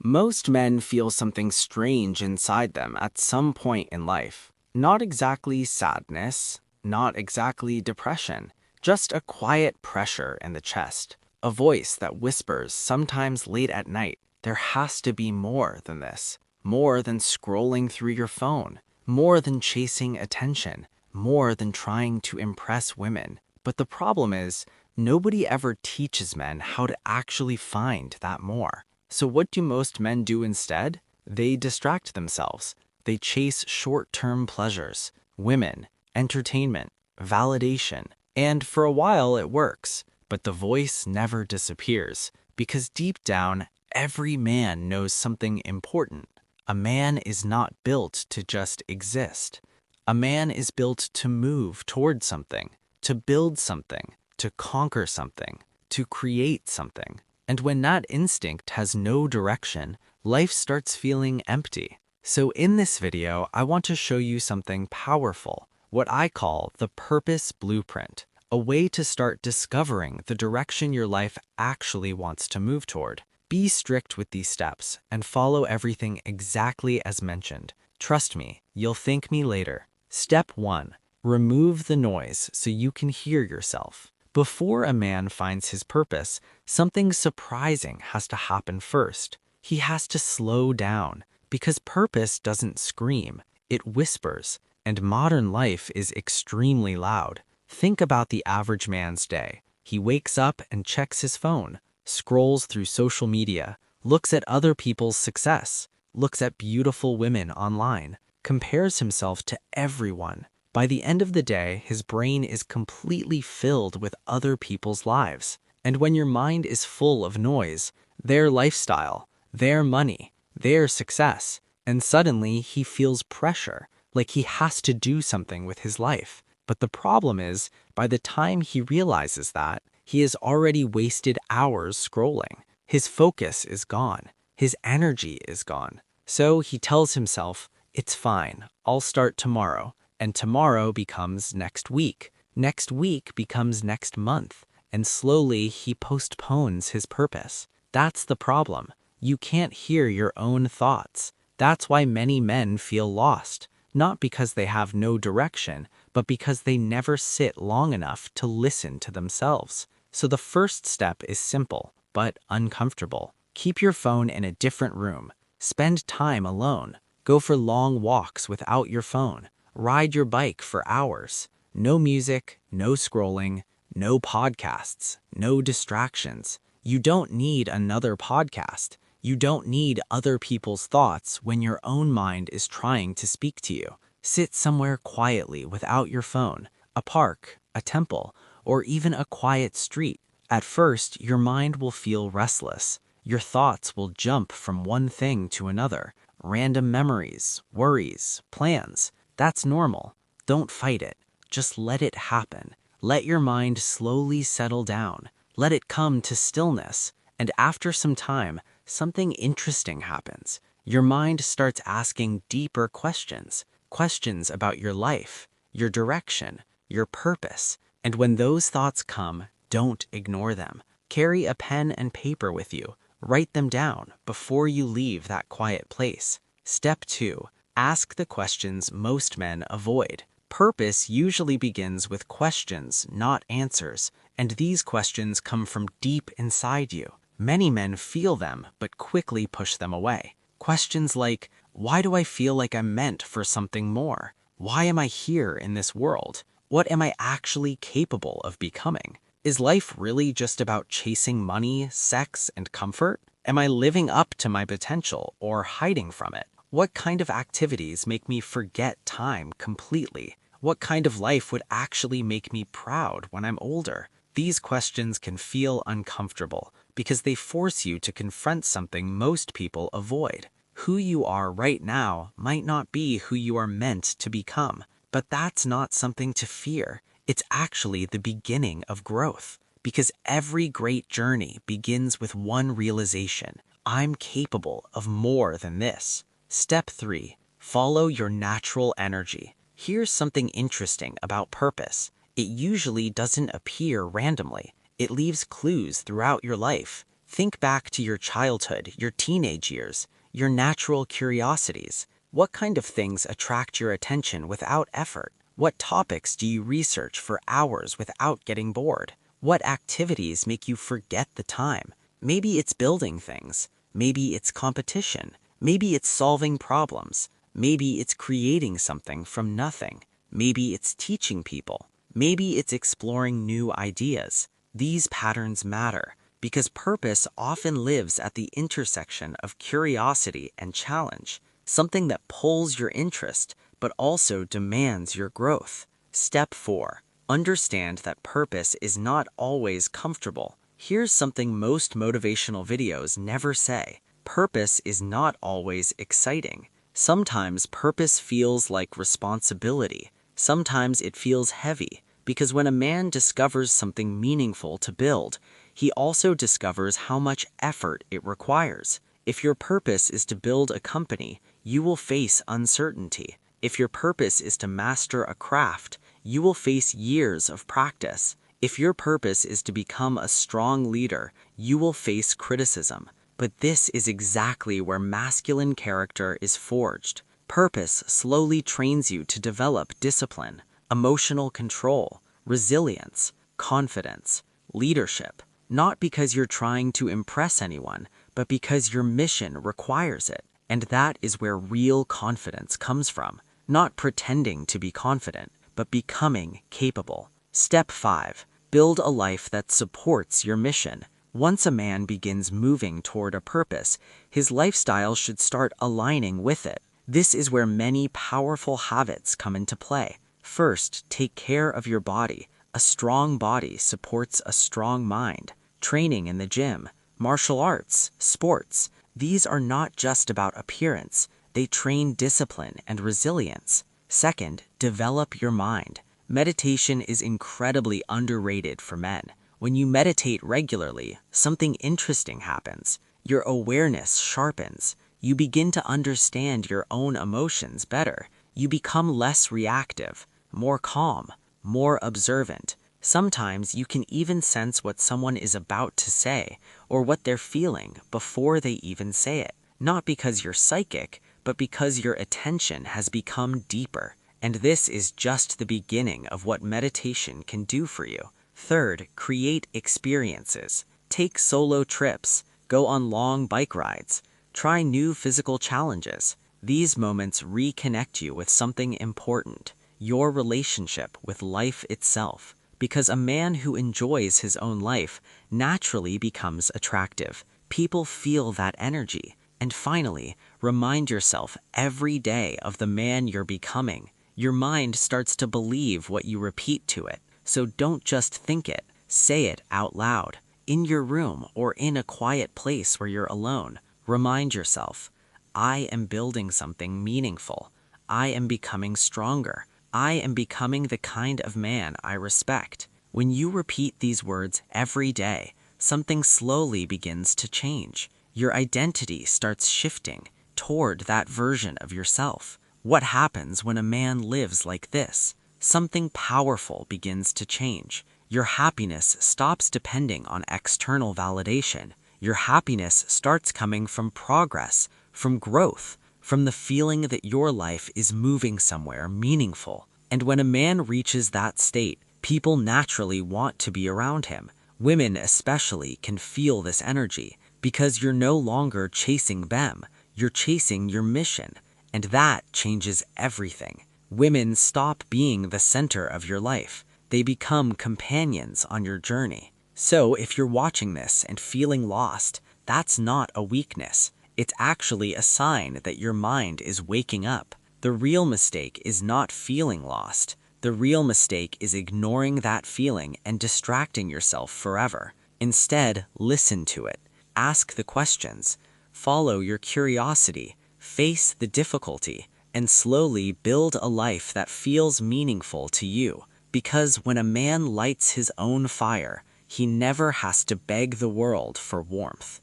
Most men feel something strange inside them at some point in life. Not exactly sadness, not exactly depression, just a quiet pressure in the chest. A voice that whispers, sometimes late at night, there has to be more than this. More than scrolling through your phone. More than chasing attention. More than trying to impress women. But the problem is, nobody ever teaches men how to actually find that more. So what do most men do instead? They distract themselves. They chase short-term pleasures, women, entertainment, validation. And for a while it works, but the voice never disappears because deep down, every man knows something important. A man is not built to just exist. A man is built to move toward something, to build something, to conquer something, to create something. And when that instinct has no direction, life starts feeling empty. So in this video, I want to show you something powerful, what I call the purpose blueprint, a way to start discovering the direction your life actually wants to move toward. Be strict with these steps and follow everything exactly as mentioned. Trust me, you'll thank me later. Step 1. Remove the noise so you can hear yourself. Before a man finds his purpose, something surprising has to happen first. He has to slow down, because purpose doesn't scream, it whispers, and modern life is extremely loud. Think about the average man's day. He wakes up and checks his phone, scrolls through social media, looks at other people's success, looks at beautiful women online, compares himself to everyone. By the end of the day, his brain is completely filled with other people's lives. And when your mind is full of noise, their lifestyle, their money, their success, and suddenly he feels pressure, like he has to do something with his life. But the problem is, by the time he realizes that, he has already wasted hours scrolling. His focus is gone. His energy is gone. So he tells himself, "It's fine, I'll start tomorrow." And tomorrow becomes next week. Next week becomes next month. And slowly he postpones his purpose. That's the problem. You can't hear your own thoughts. That's why many men feel lost. Not because they have no direction, but because they never sit long enough to listen to themselves. So the first step is simple, but uncomfortable. Keep your phone in a different room. Spend time alone. Go for long walks without your phone. Ride your bike for hours. No music, no scrolling, no podcasts, no distractions. You don't need another podcast. You don't need other people's thoughts when your own mind is trying to speak to you. Sit somewhere quietly without your phone, a park, a temple, or even a quiet street. At first, your mind will feel restless. Your thoughts will jump from one thing to another. Random memories, worries, plans. That's normal. Don't fight it. Just let it happen. Let your mind slowly settle down. Let it come to stillness. And after some time, something interesting happens. Your mind starts asking deeper questions. Questions about your life, your direction, your purpose. And when those thoughts come, don't ignore them. Carry a pen and paper with you. Write them down before you leave that quiet place. Step 2. Ask the questions most men avoid. Purpose usually begins with questions, not answers, and these questions come from deep inside you. Many men feel them, but quickly push them away. Questions like, why do I feel like I'm meant for something more? Why am I here in this world? What am I actually capable of becoming? Is life really just about chasing money, sex, and comfort? Am I living up to my potential or hiding from it? What kind of activities make me forget time completely? What kind of life would actually make me proud when I'm older? These questions can feel uncomfortable because they force you to confront something most people avoid. Who you are right now might not be who you are meant to become, but that's not something to fear. It's actually the beginning of growth, because every great journey begins with one realization: I'm capable of more than this. Step 3. Follow your natural energy. Here's something interesting about purpose. It usually doesn't appear randomly. It leaves clues throughout your life. Think back to your childhood, your teenage years, your natural curiosities. What kind of things attract your attention without effort? What topics do you research for hours without getting bored? What activities make you forget the time? Maybe it's building things. Maybe it's competition. Maybe it's solving problems. Maybe it's creating something from nothing. Maybe it's teaching people. Maybe it's exploring new ideas. These patterns matter because purpose often lives at the intersection of curiosity and challenge, something that pulls your interest but also demands your growth. Step 4. Understand that purpose is not always comfortable. Here's something most motivational videos never say. Purpose is not always exciting. Sometimes purpose feels like responsibility. Sometimes it feels heavy, because when a man discovers something meaningful to build, he also discovers how much effort it requires. If your purpose is to build a company, you will face uncertainty. If your purpose is to master a craft, you will face years of practice. If your purpose is to become a strong leader, you will face criticism. But this is exactly where masculine character is forged. Purpose slowly trains you to develop discipline, emotional control, resilience, confidence, leadership, not because you're trying to impress anyone, but because your mission requires it. And that is where real confidence comes from. Not pretending to be confident, but becoming capable. Step 5. Build a life that supports your mission. Once a man begins moving toward a purpose, his lifestyle should start aligning with it. This is where many powerful habits come into play. First, take care of your body. A strong body supports a strong mind. Training in the gym, martial arts, sports, these are not just about appearance. They train discipline and resilience. Second, develop your mind. Meditation is incredibly underrated for men. When you meditate regularly, something interesting happens. Your awareness sharpens. You begin to understand your own emotions better. You become less reactive, more calm, more observant. Sometimes you can even sense what someone is about to say or what they're feeling before they even say it. Not because you're psychic, but because your attention has become deeper. And this is just the beginning of what meditation can do for you. Third, create experiences. Take solo trips, go on long bike rides, try new physical challenges. These moments reconnect you with something important, your relationship with life itself. Because a man who enjoys his own life naturally becomes attractive. People feel that energy. And finally, remind yourself every day of the man you're becoming. Your mind starts to believe what you repeat to it. So don't just think it, say it out loud. In your room or in a quiet place where you're alone, remind yourself, I am building something meaningful. I am becoming stronger. I am becoming the kind of man I respect. When you repeat these words every day, something slowly begins to change. Your identity starts shifting toward that version of yourself. What happens when a man lives like this? Something powerful begins to change. Your happiness stops depending on external validation. Your happiness starts coming from progress, from growth, from the feeling that your life is moving somewhere meaningful. And when a man reaches that state, people naturally want to be around him. Women especially can feel this energy because you're no longer chasing them, you're chasing your mission. And that changes everything. Women stop being the center of your life. They become companions on your journey. So if you're watching this and feeling lost, that's not a weakness. It's actually a sign that your mind is waking up. The real mistake is not feeling lost. The real mistake is ignoring that feeling and distracting yourself forever. Instead, listen to it. Ask the questions. Follow your curiosity. Face the difficulty. And slowly build a life that feels meaningful to you. Because when a man lights his own fire, he never has to beg the world for warmth.